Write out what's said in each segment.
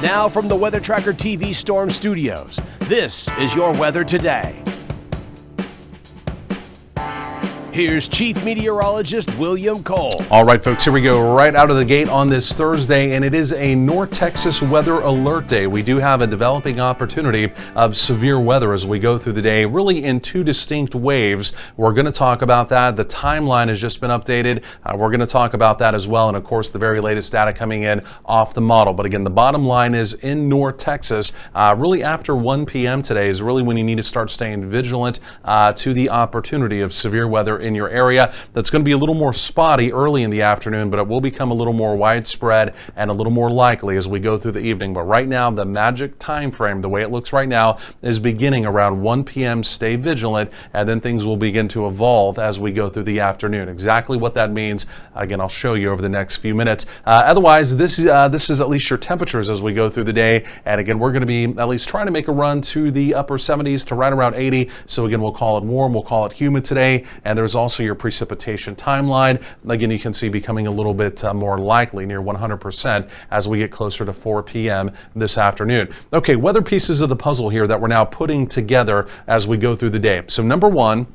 Now from the Weather Tracker TV Storm Studios, this is your weather today. Here's Chief Meteorologist William Cole. All right, folks, here we go right out of the gate on this Thursday, and it is a North Texas weather alert day. We do have a developing opportunity of severe weather as we go through the day, really in two distinct waves. We're going to talk about that. The timeline has just been updated. We're going to talk about that as well, and of course, the very latest data coming in off the model. But again, the bottom line is in North Texas, really after 1 p.m. today is really when you need to start staying vigilant to the opportunity of severe weather in your area. That's going to be a little more spotty early in the afternoon, but it will become a little more widespread and a little more likely as we go through the evening. But right now, the magic time frame, the way it looks right now, is beginning around 1 p.m. Stay vigilant, and then things will begin to evolve as we go through the afternoon. Exactly what that means, again, I'll show you over the next few minutes. Otherwise, this is at least your temperatures as we go through the day. And again, we're going to be at least trying to make a run to the upper 70s to right around 80. So again, we'll call it warm, we'll call it humid today. And there's also your precipitation timeline. Again, you can see becoming a little bit more likely, near 100%, as we get closer to 4 p.m. this afternoon. Okay, weather pieces of the puzzle here that we're now putting together as we go through the day. So number one,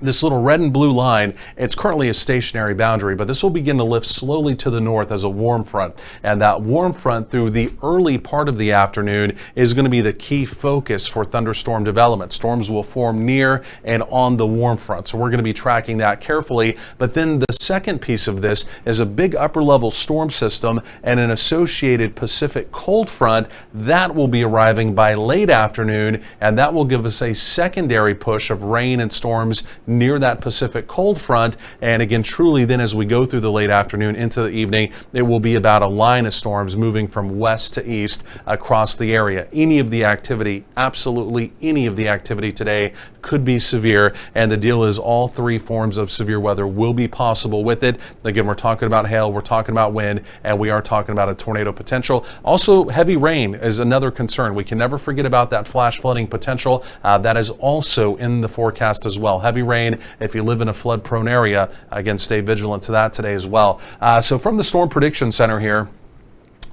this little red and blue line, it's currently a stationary boundary, but this will begin to lift slowly to the north as a warm front. And that warm front through the early part of the afternoon is going to be the key focus for thunderstorm development. Storms will form near and on the warm front. So we're going to be tracking that carefully. But then the second piece of this is a big upper level storm system and an associated Pacific cold front that will be arriving by late afternoon. And that will give us a secondary push of rain and storms near that Pacific cold front. And again, truly then as we go through the late afternoon into the evening, it will be about a line of storms moving from west to east across the area. Any of the activity, absolutely any of the activity today could be severe. And the deal is all three forms of severe weather will be possible with it. Again, we're talking about hail, we're talking about wind, and we are talking about a tornado potential. Also, heavy rain is another concern. We can never forget about that flash flooding potential. That is also in the forecast as well. Heavy rain, if you live in a flood prone area, again, stay vigilant to that today as well. So from the Storm Prediction Center here,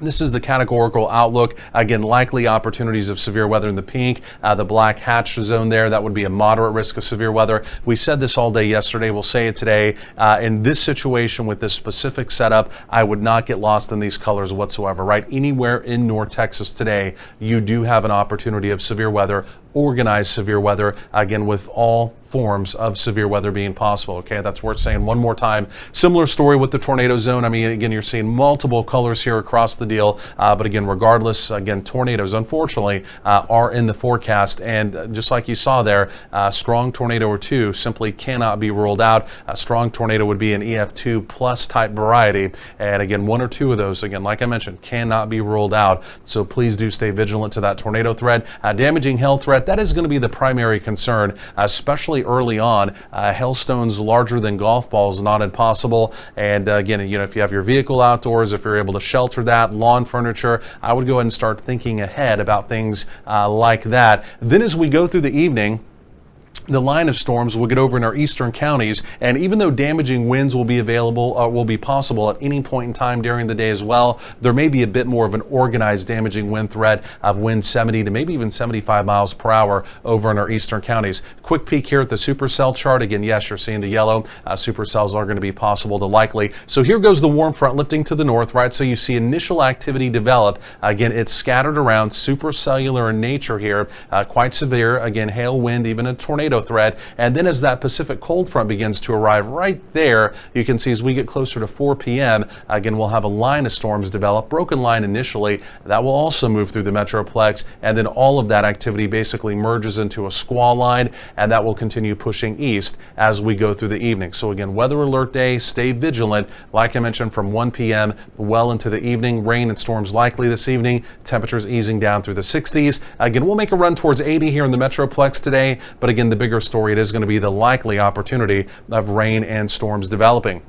this is the categorical outlook. Again, likely opportunities of severe weather in the pink, the black hatched zone there. That would be a moderate risk of severe weather. We said this all day yesterday. We'll say it today. In this situation with this specific setup, I would not get lost in these colors whatsoever, right? Anywhere in North Texas today, you do have an opportunity of severe weather, organized severe weather, again, with all forms of severe weather being possible. Okay, that's worth saying one more time. Similar story with the tornado zone. I mean, again, you're seeing multiple colors here across the deal, but again, regardless, again, tornadoes unfortunately are in the forecast, and just like you saw there, a strong tornado or two simply cannot be ruled out. A strong tornado would be an EF2 plus type variety, and again, one or two of those, again, like I mentioned, cannot be ruled out. So please do stay vigilant to that tornado threat. Damaging hail threat, that is going to be the primary concern, especially early on. Hailstones larger than golf balls, not impossible. And again, you know, if you have your vehicle outdoors, if you're able to shelter that, lawn furniture, I would go ahead and start thinking ahead about things like that. Then as we go through the evening, the line of storms will get over in our eastern counties, and even though damaging winds will be available, will be possible at any point in time during the day as well, there may be a bit more of an organized damaging wind threat of winds 70 to maybe even 75 miles per hour over in our eastern counties. Quick peek here at the supercell chart. Again, yes, you're seeing the yellow. Supercells are going to be possible to likely. So here goes the warm front lifting to the north, right? So you see initial activity develop. Again, it's scattered around, supercellular in nature here, quite severe. Again, hail, wind, even a tornado threat. And then as that Pacific cold front begins to arrive right there, you can see as we get closer to 4 p.m., again, we'll have a line of storms develop, broken line initially, that will also move through the Metroplex, and then all of that activity basically merges into a squall line, and that will continue pushing east as we go through the evening. So again, weather alert day, stay vigilant. Like I mentioned, from 1 p.m. well into the evening, rain and storms likely this evening, temperatures easing down through the 60s. Again, we'll make a run towards 80 here in the Metroplex today, but again, the bigger story, it is going to be the likely opportunity of rain and storms developing.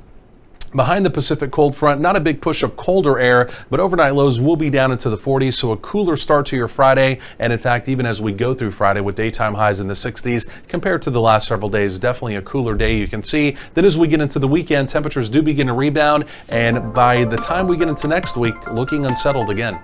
Behind the Pacific cold front, not a big push of colder air, but overnight lows will be down into the 40s, so a cooler start to your Friday. And in fact, even as we go through Friday with daytime highs in the 60s, compared to the last several days, definitely a cooler day you can see. Then as we get into the weekend, temperatures do begin to rebound, and by the time we get into next week, looking unsettled again.